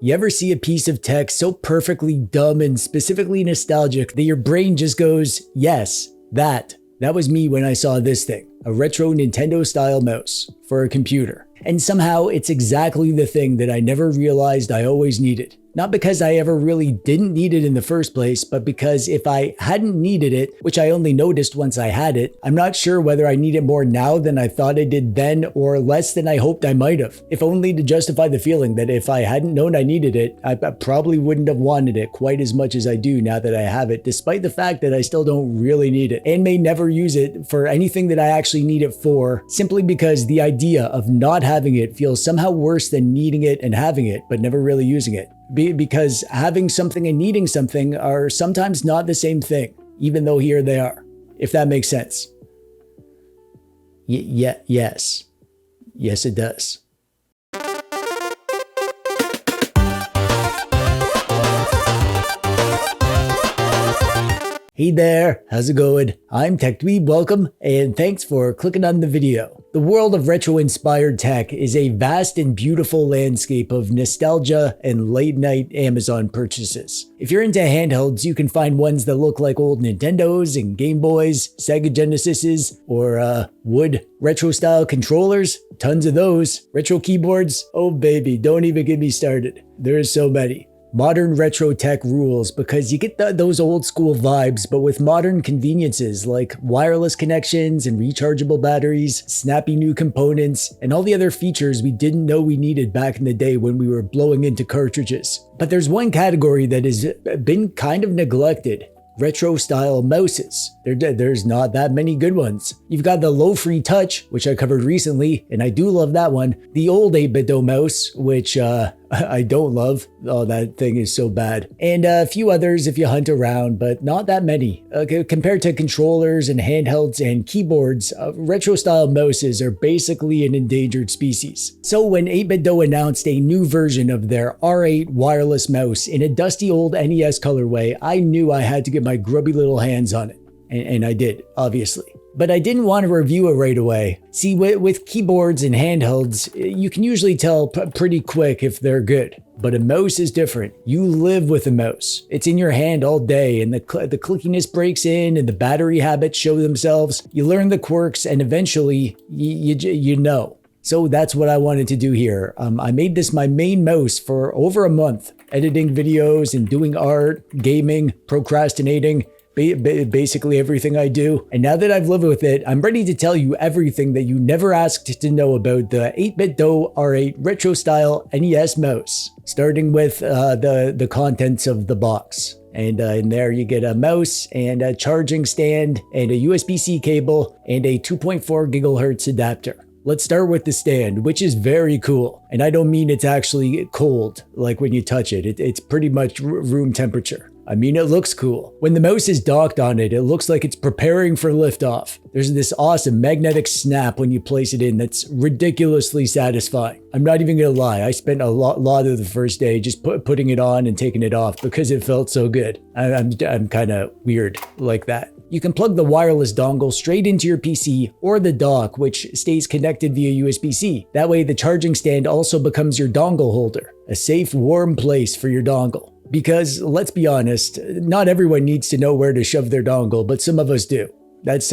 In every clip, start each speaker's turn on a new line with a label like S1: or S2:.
S1: You ever see a piece of tech so perfectly dumb and specifically nostalgic that your brain just goes, yes, that. That was me when I saw this thing, a retro Nintendo style mouse for a computer. And somehow it's exactly the thing that I never realized I always needed. Not because I ever really didn't need it in the first place, but because if I hadn't needed it, which I only noticed once I had it, I'm not sure whether I need it more now than I thought I did then or less than I hoped I might have. If only to justify the feeling that if I hadn't known I needed it, I probably wouldn't have wanted it quite as much as I do now that I have it, despite the fact that I still don't really need it and may never use it for anything that I actually need it for, simply because the idea of not having it feels somehow worse than needing it and having it, but never really using it. Because having something and needing something are sometimes not the same thing, even though here they are, if that makes sense. Yes. Yes, it does. Hey there, how's it going? I'm TechDweeb, welcome, and thanks for clicking on the video. The world of retro-inspired tech is a vast and beautiful landscape of nostalgia and late-night Amazon purchases. If you're into handhelds, you can find ones that look like old Nintendos and Game Boys, Sega Genesises, or wood retro-style controllers. Tons of those. Retro keyboards, oh baby, don't even get me started. There's so many. Modern retro tech rules because you get those old school vibes, but with modern conveniences like wireless connections and rechargeable batteries, snappy new components, and all the other features we didn't know we needed back in the day when we were blowing into cartridges. But there's one category that has been kind of neglected. Retro style mouses. There's not that many good ones. You've got the low free touch, which I covered recently, and I do love that one. The old 8-bit-do mouse, which I don't love. Oh, that thing is so bad. And a few others if you hunt around, but not that many. Compared to controllers and handhelds and keyboards, retro style mouses are basically an endangered species. So when 8-bit-do announced a new version of their R8 wireless mouse in a dusty old NES colorway, I knew I had to get my grubby little hands on it. And I did, obviously. But I didn't want to review it right away. See, with keyboards and handhelds, you can usually tell pretty quick if they're good. But a mouse is different. You live with a mouse. It's in your hand all day, and the clickiness breaks in, and the battery habits show themselves. You learn the quirks, and eventually, you know. So that's what I wanted to do here. I made this my main mouse for over a month, editing videos and doing art, gaming, procrastinating. Basically everything I do. And now that I've lived with it, I'm ready to tell you everything that you never asked to know about the 8-bit-do R8 retro style NES mouse. Starting with the contents of the box. And in there you get a mouse and a charging stand and a USB-C cable and a 2.4 gigahertz adapter. Let's start with the stand, which is very cool. And I don't mean it's actually cold, like when you touch it. It's pretty much room temperature. I mean, it looks cool. When the mouse is docked on it, it looks like it's preparing for liftoff. There's this awesome magnetic snap when you place it in that's ridiculously satisfying. I'm not even gonna lie, I spent a lot of the first day just putting it on and taking it off because it felt so good. I'm kind of weird like that. You can plug the wireless dongle straight into your PC or the dock, which stays connected via USB-C. That way the charging stand also becomes your dongle holder, a safe, warm place for your dongle. Because let's be honest, not everyone needs to know where to shove their dongle, but some of us do. That's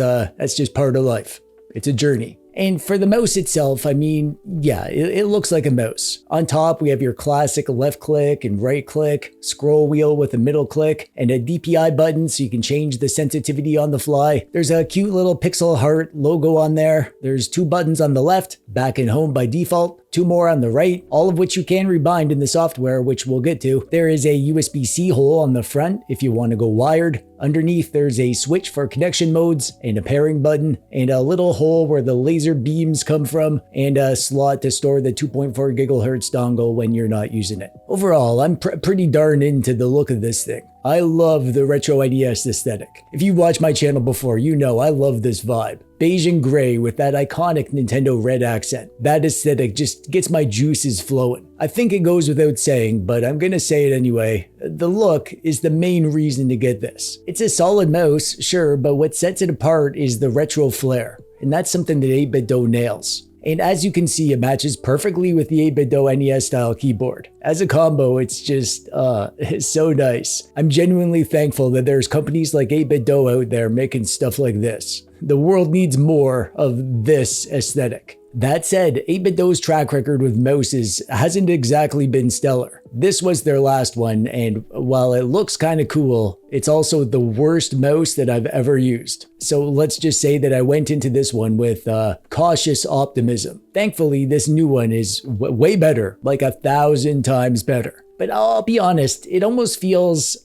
S1: just part of life. It's a journey. And for the mouse itself, I mean, yeah, it looks like a mouse. On top, we have your classic left click and right click, scroll wheel with a middle click, and a DPI button so you can change the sensitivity on the fly. There's a cute little pixel heart logo on there. There's 2 buttons on the left, back and home by default. 2 more on the right, all of which you can rebind in the software, which we'll get to. There is a USB-C hole on the front if you want to go wired. Underneath, there's a switch for connection modes and a pairing button and a little hole where the laser beams come from and a slot to store the 2.4 gigahertz dongle when you're not using it. Overall, I'm pretty darn into the look of this thing. I love the retro NES aesthetic. If you've watched my channel before, you know I love this vibe. Beige and gray with that iconic Nintendo red accent. That aesthetic just gets my juices flowing. I think it goes without saying, but I'm gonna say it anyway. The look is the main reason to get this. It's a solid mouse, sure, but what sets it apart is the retro flair. And that's something that 8-bit-do nails. And as you can see, it matches perfectly with the 8BitDo NES style keyboard. As a combo, it's just, it's so nice. I'm genuinely thankful that there's companies like 8BitDo out there making stuff like this. The world needs more of this aesthetic. That said, 8BitDo's track record with mouses hasn't exactly been stellar. This was their last one, and while it looks kinda cool, it's also the worst mouse that I've ever used. So let's just say that I went into this one with cautious optimism. Thankfully, this new one is way better, like 1,000 times better. But I'll be honest, it almost feels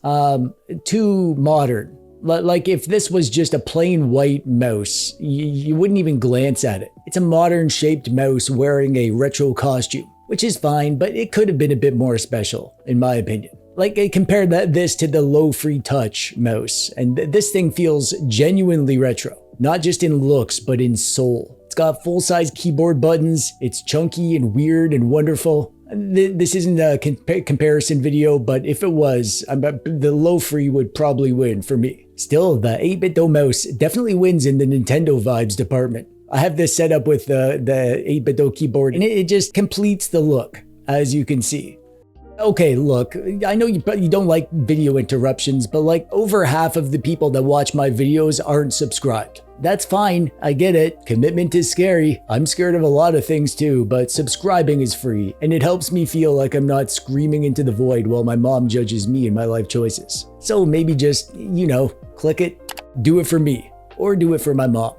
S1: too modern. Like if this was just a plain white mouse, you wouldn't even glance at it. It's a modern shaped mouse wearing a retro costume, which is fine, but it could have been a bit more special, in my opinion. Like I compared this to the low free touch mouse, and this thing feels genuinely retro, not just in looks, but in soul. It's got full-size keyboard buttons, it's chunky and weird and wonderful. This isn't a comparison video, but if it was, the low free would probably win for me. Still, the 8BitDo mouse definitely wins in the Nintendo vibes department. I have this set up with the 8BitDo keyboard, and it just completes the look, as you can see. Okay, look, I know you don't like video interruptions, but like over half of the people that watch my videos aren't subscribed. That's fine, I get it. Commitment is scary. I'm scared of a lot of things too, but subscribing is free, and it helps me feel like I'm not screaming into the void while my mom judges me and my life choices. So maybe just, you know, click it, do it for me, or do it for my mom.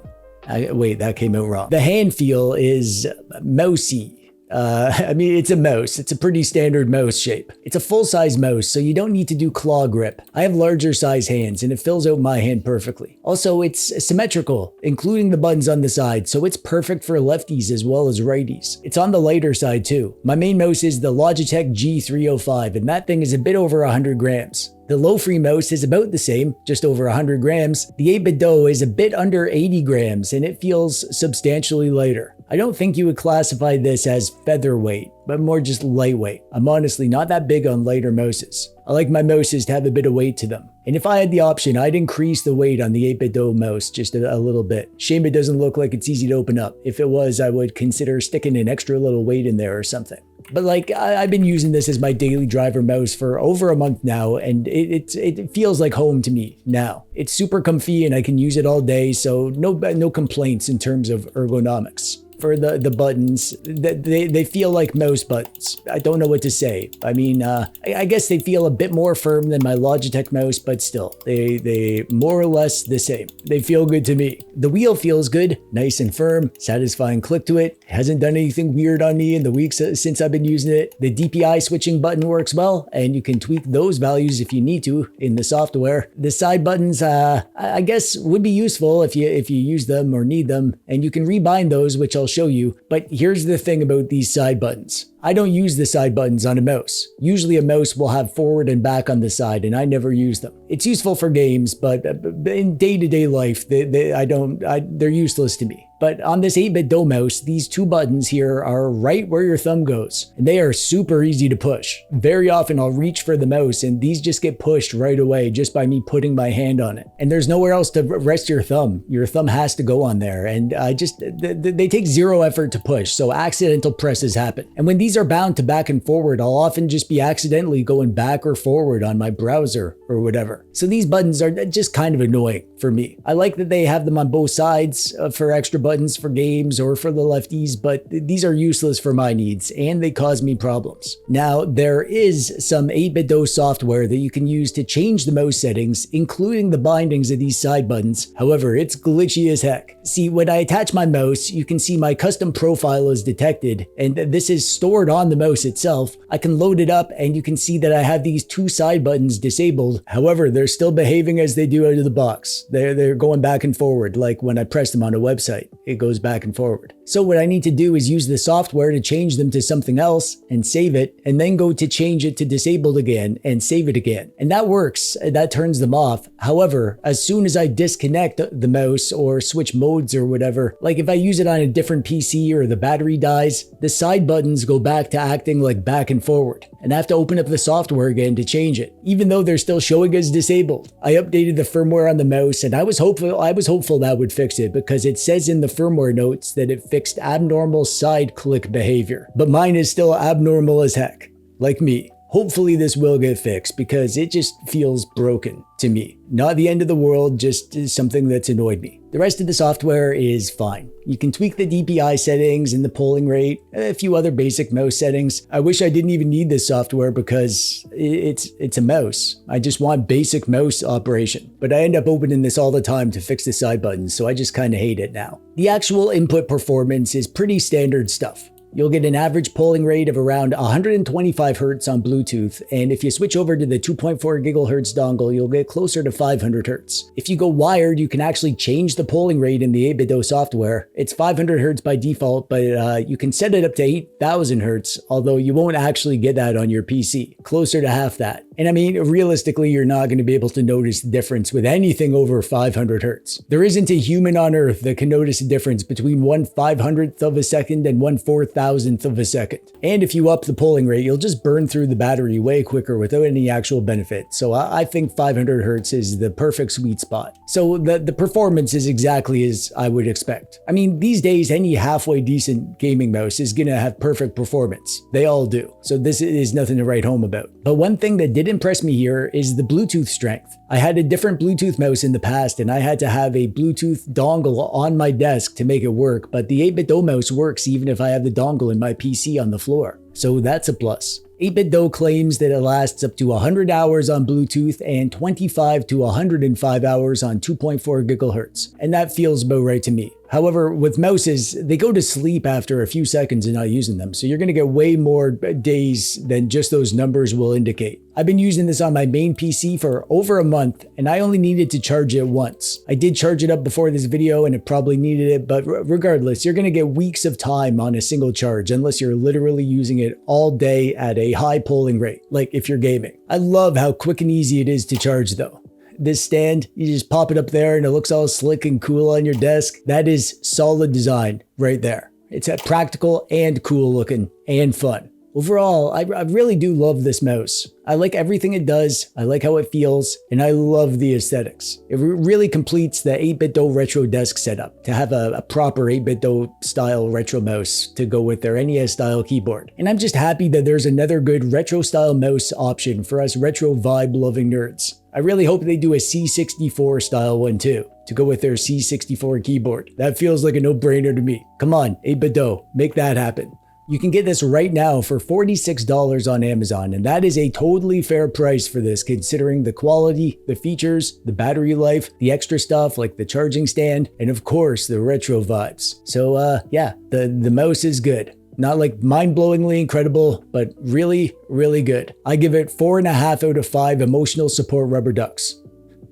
S1: Wait, that came out wrong. The hand feel is mousy. I mean, it's a mouse. It's a pretty standard mouse shape. It's a full-size mouse, so you don't need to do claw grip. I have larger size hands, and it fills out my hand perfectly. Also, it's symmetrical, including the buttons on the side, so it's perfect for lefties as well as righties. It's on the lighter side too. My main mouse is the Logitech G305, and that thing is a bit over 100 grams. The low-free mouse is about the same, just over 100 grams. The 8BitDo is a bit under 80 grams, and it feels substantially lighter. I don't think you would classify this as featherweight, but more just lightweight. I'm honestly not that big on lighter mouses. I like my mouses to have a bit of weight to them. And if I had the option, I'd increase the weight on the 8BitDo mouse just a little bit. Shame it doesn't look like it's easy to open up. If it was, I would consider sticking an extra little weight in there or something. But like, I've been using this as my daily driver mouse for over a month now, and it feels like home to me now. It's super comfy and I can use it all day, so no complaints in terms of ergonomics. For the buttons, they feel like mouse buttons. I don't know what to say. I mean, I guess they feel a bit more firm than my Logitech mouse, but still, they more or less the same. They feel good to me. The wheel feels good, nice and firm, satisfying click to it. Hasn't done anything weird on me in the weeks since I've been using it. The DPI switching button works well, and you can tweak those values if you need to in the software. The side buttons, I guess, would be useful if you use them or need them, and you can rebind those, which I'll show you. But here's the thing about these side buttons. I don't use the side buttons on a mouse. Usually a mouse will have forward and back on the side, and I never use them. It's useful for games, but in day-to-day life, they're useless to me. But on this 8BitDo mouse, these two buttons here are right where your thumb goes, and they are super easy to push. Very often I'll reach for the mouse and these just get pushed right away just by me putting my hand on it. And there's nowhere else to rest your thumb. Your thumb has to go on there, and they take zero effort to push, so accidental presses happen. And when these are bound to back and forward, I'll often just be accidentally going back or forward on my browser or whatever. So these buttons are just kind of annoying for me. I like that they have them on both sides for extra buttons for games or for the lefties, but these are useless for my needs and they cause me problems. Now, there is some 8BitDo software that you can use to change the mouse settings, including the bindings of these side buttons. However, it's glitchy as heck. See, when I attach my mouse, you can see my custom profile is detected, and this is stored on the mouse itself. I can load it up and you can see that I have these two side buttons disabled. However, they're still behaving as they do out of the box. They're going back and forward, like when I press them on a website, it goes back and forward. So what I need to do is use the software to change them to something else and save it, and then go to change it to disabled again and save it again. And that works, that turns them off. However, as soon as I disconnect the mouse or switch modes or whatever, like if I use it on a different PC or the battery dies, the side buttons go back to acting like back and forward. and I have to open up the software again to change it, even though they're still showing as disabled. I updated the firmware on the mouse, and I was hopeful that would fix it because it says in the firmware notes that it fixed abnormal side click behavior, but mine is still abnormal as heck, like me. Hopefully this will get fixed because it just feels broken to me. Not the end of the world, just something that's annoyed me. The rest of the software is fine. You can tweak the DPI settings and the polling rate, a few other basic mouse settings. I wish I didn't even need this software because it's a mouse. I just want basic mouse operation. But I end up opening this all the time to fix the side buttons, so I just kind of hate it now. The actual input performance is pretty standard stuff. You'll get an average polling rate of around 125 Hz on Bluetooth, and if you switch over to the 2.4 GHz dongle, you'll get closer to 500 Hz. If you go wired, you can actually change the polling rate in the 8BitDo software. It's 500 Hz by default, but you can set it up to 8000 Hz, although you won't actually get that on your PC. Closer to half that. And I mean, realistically, you're not going to be able to notice the difference with anything over 500 Hz. There isn't a human on Earth that can notice a difference between 1/500th of a second and 1/4000th of a second. And if you up the polling rate, you'll just burn through the battery way quicker without any actual benefit. So I think 500 Hz is the perfect sweet spot. So the performance is exactly as I would expect. I mean, these days, any halfway decent gaming mouse is going to have perfect performance. They all do. So this is nothing to write home about. But one thing that did impress me here is the Bluetooth strength. I had a different Bluetooth mouse in the past, and I had to have a Bluetooth dongle on my desk to make it work, but the 8BitDo mouse works even if I have the dongle in my PC on the floor. So that's a plus. 8BitDo claims that it lasts up to 100 hours on Bluetooth and 25 to 105 hours on 2.4 GHz, and that feels about right to me. However, with mouses, they go to sleep after a few seconds of not using them, so you're going to get way more days than just those numbers will indicate. I've been using this on my main PC for over a month, and I only needed to charge it once. I did charge it up before this video, and it probably needed it, but regardless, you're going to get weeks of time on a single charge unless you're literally using it all day at a high polling rate, like if you're gaming. I love how quick and easy it is to charge though. This stand, you just pop it up there and it looks all slick and cool on your desk. That is solid design right there. It's practical and cool looking and fun. Overall, I really do love this mouse. I like everything it does, I like how it feels, and I love the aesthetics. It really completes the 8BitDo retro desk setup to have a proper 8BitDo style retro mouse to go with their NES style keyboard. And I'm just happy that there's another good retro style mouse option for us retro vibe loving nerds. I really hope they do a C64 style one too, to go with their C64 keyboard. That feels like a no-brainer to me. Come on, 8BitDo, make that happen. You can get this right now for $46 on Amazon, and that is a totally fair price for this considering the quality, the features, the battery life, the extra stuff like the charging stand, and of course the retro vibes. So yeah, the mouse is good. Not like mind-blowingly incredible, but really, really good. I give it 4.5 out of 5 emotional support rubber ducks.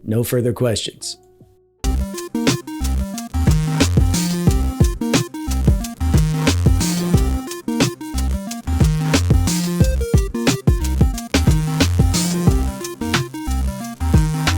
S1: No further questions.